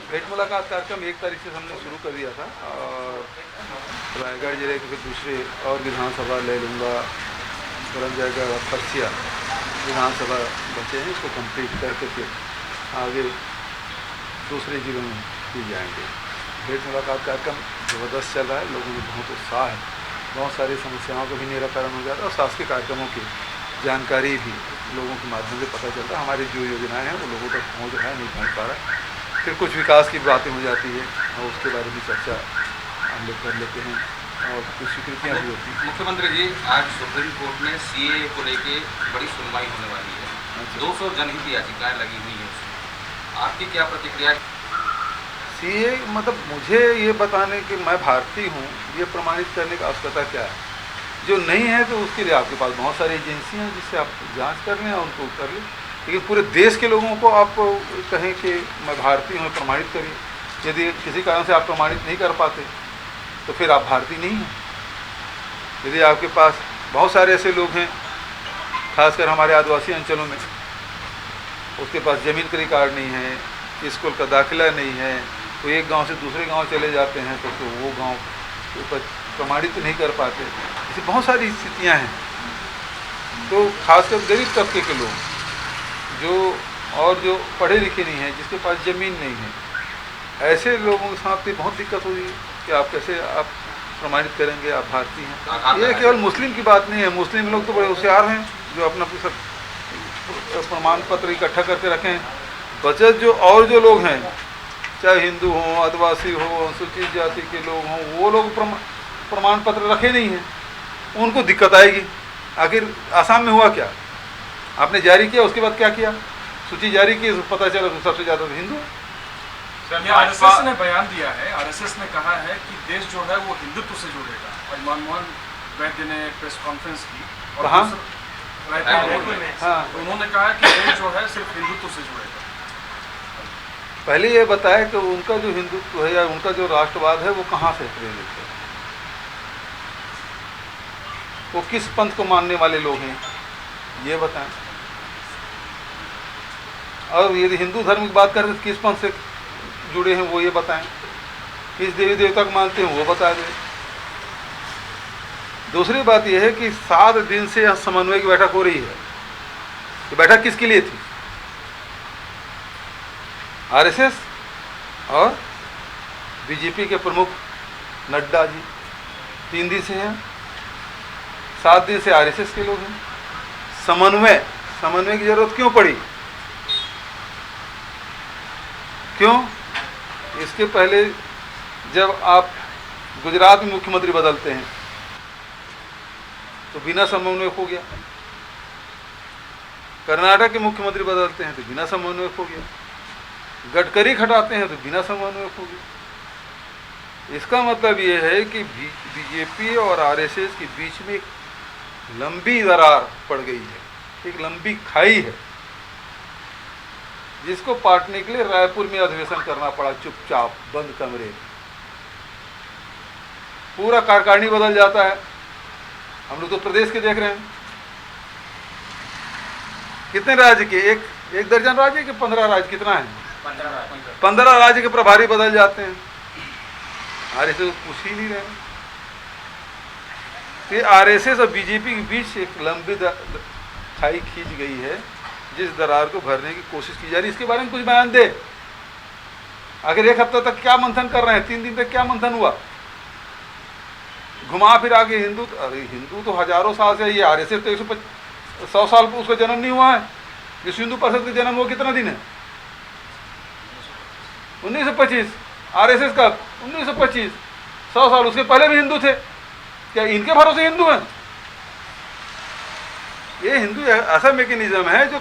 भेंट मुलाकात कार्यक्रम 1 तारीख से हमने शुरू कर दिया था और रायगढ़ जिले के फिर दूसरे और विधानसभा ले लूँगा, करमजयगढ़ और खरसिया विधानसभा बचे हैं, इसको कंप्लीट करके फिर आगे दूसरे जिलों में भी जाएंगे। भेंट मुलाकात कार्यक्रम ज़बरदस्त चल रहा है, लोगों में बहुत उत्साह है, बहुत सारी समस्याओं का भी निराकरण हो जाता है और शासकीय कार्यक्रमों की जानकारी भी लोगों के माध्यम से पता चलता है। हमारी जो योजनाएं हैं वो लोगों तक पहुंच रहा है, नहीं पहुंच पा रहा है। फिर कुछ विकास की बातें हो जाती है और उसके बारे में चर्चा हम लोग कर लेते हैं और कुछ स्वीकृतियाँ भी होती हैं। मुख्यमंत्री जी, आज सुप्रीम कोर्ट में सीए को लेके बड़ी सुनवाई होने वाली है। 200 जनहित याचिकाएं लगी हुई हैं उसमें, आपकी क्या प्रतिक्रिया है? सीए मतलब मुझे ये बताने कि मैं भारतीय हूँ, ये प्रमाणित करने की आवश्यकता क्या है? जो नहीं है तो उसके लिए आपके पास बहुत सारी एजेंसियाँ हैं जिससे आप जांच कर लें और उनको कर लें, लेकिन पूरे देश के लोगों को आप कहें कि मैं भारतीय हूँ प्रमाणित करिए, यदि किसी कारण से आप प्रमाणित नहीं कर पाते तो फिर आप भारतीय नहीं हैं। यदि आपके पास बहुत सारे ऐसे लोग हैं, खासकर हमारे आदिवासी अंचलों में, उसके पास ज़मीन का रिकॉर्ड नहीं है, स्कूल का दाखिला नहीं है, तो एक गांव से दूसरे गांव चले जाते हैं तो वो गांव के ऊपर प्रमाणित नहीं कर पाते। ऐसी बहुत सारी स्थितियां हैं। तो खासकर गरीब तबके के लोग जो पढ़े लिखे नहीं हैं, जिसके पास ज़मीन नहीं है, ऐसे लोगों के साथ भी बहुत दिक्कत हो रही है कि आप कैसे आप प्रमाणित करेंगे आप भारतीय हैं। ये केवल मुस्लिम की बात नहीं है, मुस्लिम लोग तो बड़े होशियार हैं जो अपना प्रमाण पत्र इकट्ठा करके रखें हैं। बचत जो लोग हैं, चाहे हिंदू हों, आदिवासी हो, अनुसूचित जाति के लोग हों, वो लोग प्रमाण पत्र रखे नहीं हैं, उनको दिक्कत आएगी। आखिर आसाम में हुआ क्या? आपने जारी किया, उसके बाद क्या किया? सूची जारी की, पता चला तो सबसे ज़्यादा हिंदू। आरएसएस ने बयान दिया है, आरएसएस ने कहा है कि देश जो है वो हिंदुत्व से जुड़ेगा। और मनमोहन वैद्य ने प्रेस कॉन्फ्रेंस की और कहाँ? हाँ, उन्होंने कहा कि देश जो है सिर्फ हिंदुत्व से जुड़ेगा। पहले ये बताया कि उनका जो हिंदुत्व है या उनका जो राष्ट्रवाद है वो कहाँ से प्रेरित है, वो किस पंथ को मानने वाले लोग हैं, ये बताएं। और यदि हिंदू धर्म की बात करें तो किस पंथ से जुड़े हैं वो ये बताएं, किस देवी देवता को मानते हैं वो बता दें। दूसरी बात यह है कि 7 दिन से यह समन्वय की बैठक हो रही है। ये बैठक किसके लिए थी? आरएसएस और बीजेपी के प्रमुख नड्डा जी 3 दिन से हैं, 7 दिन से आरएसएस के लोग हैं। समन्वय की जरूरत क्यों पड़ी? क्यों? इसके पहले जब आप गुजरात में मुख्यमंत्री बदलते हैं तो बिना समन्वय हो गया, कर्नाटक के मुख्यमंत्री बदलते हैं तो बिना समन्वय हो गया, गडकरी हटाते हैं तो बिना समन्वय हो गया। इसका मतलब ये है कि बीजेपी और आरएसएस के बीच में एक लंबी दरार पड़ गई है, एक लंबी खाई है, जिसको पाटने के लिए रायपुर में अधिवेशन करना पड़ा, चुपचाप बंद कमरे। पूरा कार्यकारिणी बदल जाता है। हम लोग तो प्रदेश के देख रहे हैं, कितने राज्य के, एक दर्जन राज्य के 15 राज्य, कितना है? 15 राज्य के प्रभारी बदल जाते हैं। आरएसएस कुछ ही नहीं रहे। तो आरएसएस और बीजेपी के बीच एक लंबी खाई खींच गई है, जिस दरार को भरने की कोशिश की जा रही है। इसके बारे में कुछ बयान दे। आखिर 1 हफ्ता तक क्या मंथन कर रहे हैं? 3 दिन तक क्या मंथन हुआ? घुमा फिरा के हिंदू तो हजारों साल से, ये आरएसएस तो 100 साल पर उसका जन्म नहीं हुआ है। विश्व हिंदू परिषद का जन्म हुआ कितना दिन है? 1925। आरएसएस का 1925, 100 साल। उसके पहले भी हिंदू थे। क्या इनके भरोसे हिंदू हैं? ये हिंदू ऐसा मैकेनिज्म है जो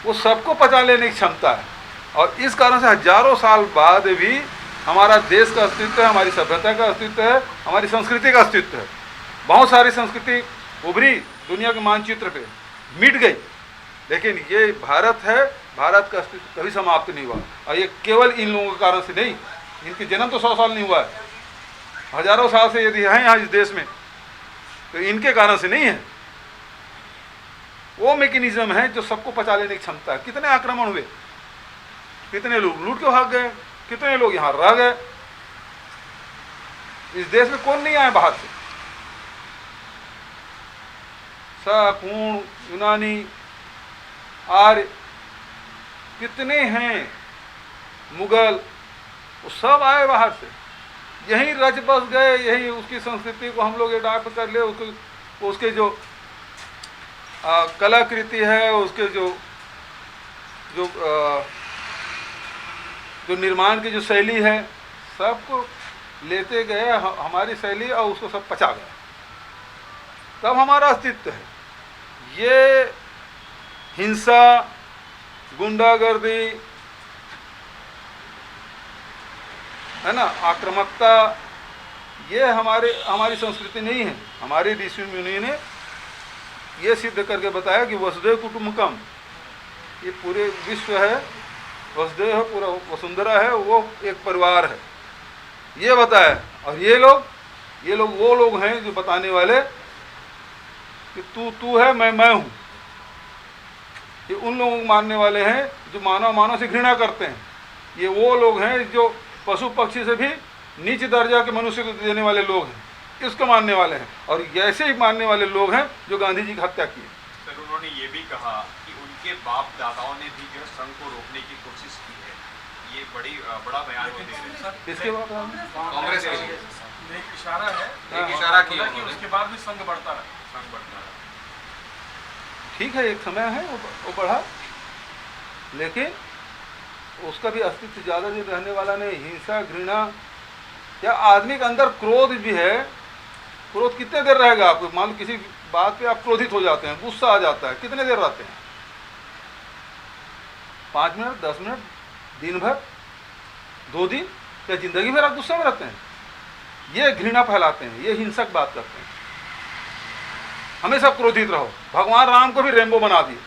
वो सबको पचा लेने की क्षमता है, और इस कारण से हजारों साल बाद भी हमारा देश का अस्तित्व है, हमारी सभ्यता का अस्तित्व है, हमारी संस्कृति का अस्तित्व है। बहुत सारी संस्कृति उभरी दुनिया के मानचित्र पे, मिट गई, लेकिन ये भारत है, भारत का अस्तित्व कभी समाप्त नहीं हुआ। और ये केवल इन लोगों के कारण से नहीं, इनके जन्म तो 100 साल नहीं हुआ है, हजारों साल से यदि हैं यहाँ इस देश में तो इनके कारण से नहीं है। वो मैकेनिज्म है जो सबको पचा लेने की क्षमता है। कितने आक्रमण हुए, कितने लोग लूट के भाग गए, कितने लोग यहाँ रह गए। इस देश में कौन नहीं आए बाहर से, शक, हूण, यूनानी, आर्य, कितने हैं, मुगल, वो सब आए बाहर से, यहीं रच बस गए, यही उसकी संस्कृति को हम लोग अडॉप्ट कर ले, उसको उसके जो कलाकृति है, उसके जो जो जो निर्माण की जो शैली है, सबको लेते गए हमारी शैली, और उसको सब पचा गया, तब हमारा अस्तित्व है। ये हिंसा, गुंडागर्दी है ना, आक्रामकता, ये हमारी संस्कृति नहीं है। हमारे ऋषि मुनि ने ये सिद्ध करके बताया कि वसुधैव कुटुंबकम, ये पूरे विश्व है, वसुधैव है, पूरा वसुंधरा है, वो एक परिवार है, ये बताया। और ये लोग वो लोग हैं जो बताने वाले कि तू है, मैं हूँ। ये उन लोगों को मानने वाले हैं जो मानव से घृणा करते हैं। ये वो लोग हैं जो पशु पक्षी से भी नीच दर्जा के मनुष्य को देने वाले लोग हैं, इसको मानने वाले हैं। और ऐसे ही मानने वाले लोग हैं जो गांधी जी की हत्या की। सर, उन्होंने ये भी कहा कि उनके बाप दादाओं ने भी जो संघ को रोकने की कोशिश की है। ये बड़ा बयान वो दे रहे हैं। इसके बाद कांग्रेस के लिए एक इशारा है, एक इशारा किया कि उसके बाद भी संघ बढ़ता रहा। ठीक है, एक समय है वो बढ़ा, लेकिन उसका भी अस्तित्व ज़्यादा दिन रहने वाला नहीं। हिंसा, घृणा, या आदमी के अंदर क्रोध भी है। क्रोध कितने देर रहेगा आपको? मान लो किसी बात पे आप क्रोधित हो जाते हैं, गुस्सा आ जाता है, कितने देर रहते हैं? 5 मिनट, 10 मिनट, दिन भर, 2 दिन, या जिंदगी भर आप गुस्सा में रहते हैं? ये घृणा फैलाते हैं, ये हिंसक बात करते हैं। हमेशा क्रोधित रहो। भगवान राम को भी रेम्बो बना दिए,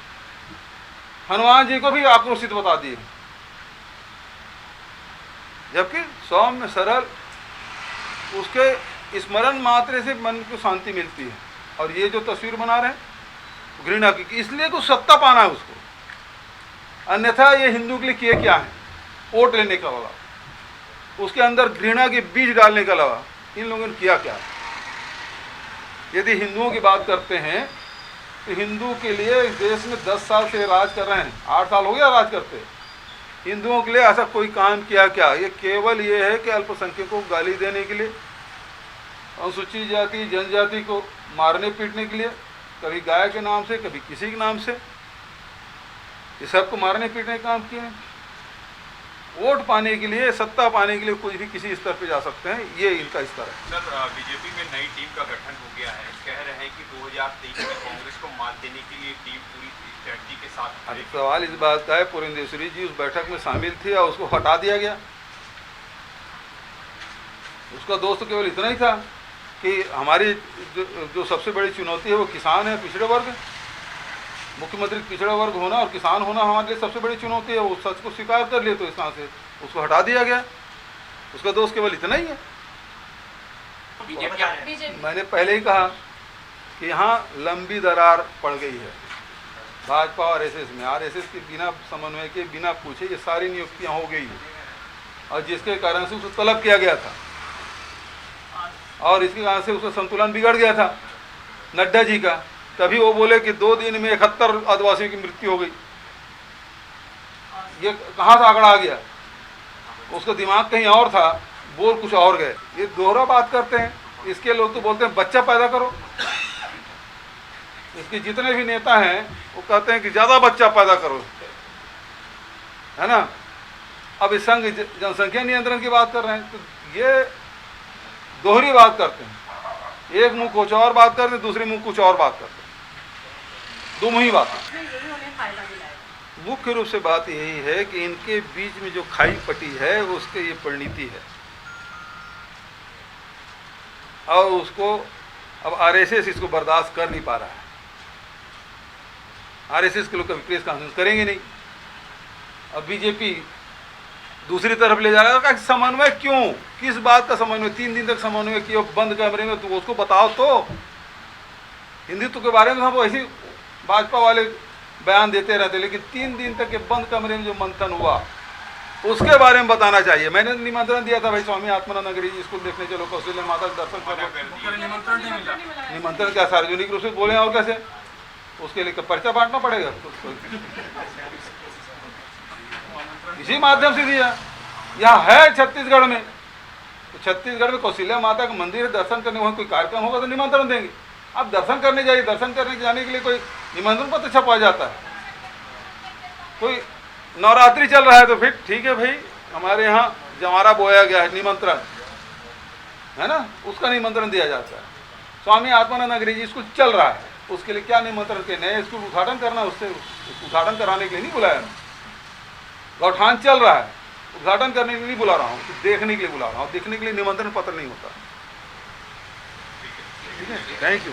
हनुमान जी को भी आक्रोशित बता दिए, जबकि सौम्य सरल, उसके स्मरण मात्र से मन को शांति मिलती है। और ये जो तस्वीर बना रहे हैं घृणा की, इसलिए कुछ सत्ता पाना है उसको, अन्यथा ये हिंदू के लिए किए क्या है? वोट लेने का अलावा, उसके अंदर घृणा के बीज डालने के अलावा इन लोगों ने किया क्या? यदि हिंदुओं की बात करते हैं तो हिंदू के लिए इस देश में 10 साल से राज कर रहे हैं, 8 साल हो गया राज करते। हिंदुओं के लिए ऐसा कोई काम किया क्या? ये केवल ये है कि अल्पसंख्यकों को गाली देने के लिए, अनुसूचित जाति जनजाति को मारने पीटने के लिए, कभी गाय के नाम से, कभी किसी के नाम से, ये सबको मारने पीटने का काम किए हैं। वोट पाने के लिए, सत्ता पाने के लिए कुछ भी किसी स्तर पे जा सकते हैं, ये इनका स्तर है। सर, बीजेपी में नई टीम का गठन हो गया है। कह रहे हैं कि 2023 में कांग्रेस को मात देने के लिए टीम पूरी स्ट्रेटजी के साथ। अरे सवाल इस बात का है, पुरंदेश्वरी जी उस बैठक में शामिल थी और उसको हटा दिया गया। उसका दोस्त केवल इतना ही था कि हमारी जो सबसे बड़ी चुनौती है वो किसान है, पिछड़े वर्ग। मुख्यमंत्री पिछड़ा वर्ग होना और किसान होना हमारे लिए सबसे बड़ी चुनौती है। वो सच को स्वीकार कर लिए तो इस तरह से उसको हटा दिया गया। उसका दोस्त केवल इतना ही है। मैंने पहले ही कहा कि यहाँ लंबी दरार पड़ गई है भाजपा और आरएसएस में। आरएसएस के बिना समन्वय के, बिना पूछे ये सारी नियुक्तियाँ हो गई हैं, और जिसके कारण से उसको तलब किया गया था, और इसके कारण से उसका संतुलन बिगड़ गया था नड्डा जी का। तभी वो बोले कि 2 दिन में 71 आदिवासियों की मृत्यु हो गई। ये कहाँ से आंकड़ा आ गया? उसका दिमाग कहीं और था, बोल कुछ और गए। ये दोहरा बात करते हैं। इसके लोग तो बोलते हैं बच्चा पैदा करो। इसके जितने भी नेता हैं वो कहते हैं कि ज़्यादा बच्चा पैदा करो, है ना। अब इस संघ जनसंख्या नियंत्रण की बात कर रहे हैं, तो ये दोहरी बात करते हैं। एक मुंह कुछ और बात करते हैं, दूसरे मुंह कुछ और बात करते हैं, दो मुंह ही बात। मुख्य रूप से बात यही है कि इनके बीच में जो खाई पटी है उसके ये परिणति है, और उसको अब आरएसएस इसको बर्दाश्त कर नहीं पा रहा है। आरएसएस के लोग कभी प्रेस कॉन्फ्रेंस करेंगे नहीं। अब बीजेपी दूसरी तरफ ले जा रहा है। समन्वय क्यों? किस बात का समन्वय? 3 दिन तक समन्वय किया बंद कमरे में, तो उसको बताओ तो। हिंदुत्व के बारे में हम ऐसी भाजपा वाले बयान देते रहते, लेकिन 3 दिन तक के बंद कमरे में जो मंथन हुआ, उसके बारे में बताना चाहिए। मैंने निमंत्रण दिया था भाई स्वामी आत्मानंद अंग्रेजी स्कूल देखने चलो, कौशल्या माता के दर्शन मना करो। कर दिया। निमंत्रण नहीं मिला। निमंत्रण क्या सार्वजनिक रूप से बोले और कैसे? उसके लिए पर्चा बांटना पड़ेगा। इसी माध्यम से दिया। यहाँ है छत्तीसगढ़ में, तो छत्तीसगढ़ में कौशल्या माता का मंदिर है, दर्शन करने वहाँ कोई कार्यक्रम होगा तो निमंत्रण देंगे। आप दर्शन करने जाइए, दर्शन करने जाने के लिए कोई निमंत्रण पत्र छपा जाता है। कोई नवरात्रि चल रहा है तो फिर ठीक है भाई, हमारे यहाँ जवारा बोया गया है, निमंत्रण है ना, उसका निमंत्रण दिया जाता है। स्वामी आत्मानंद अंग्रेजी स्कूल चल रहा है, उसके लिए क्या निमंत्रण के? नए स्कूल उद्घाटन करना, उससे उद्घाटन कराने के लिए नहीं बुलाया। गौठान चल रहा है, उद्घाटन करने के लिए नहीं बुला रहा हूँ, देखने के लिए बुला रहा हूँ। देखने के लिए निमंत्रण पत्र नहीं होता। ठीक है, थैंक यू।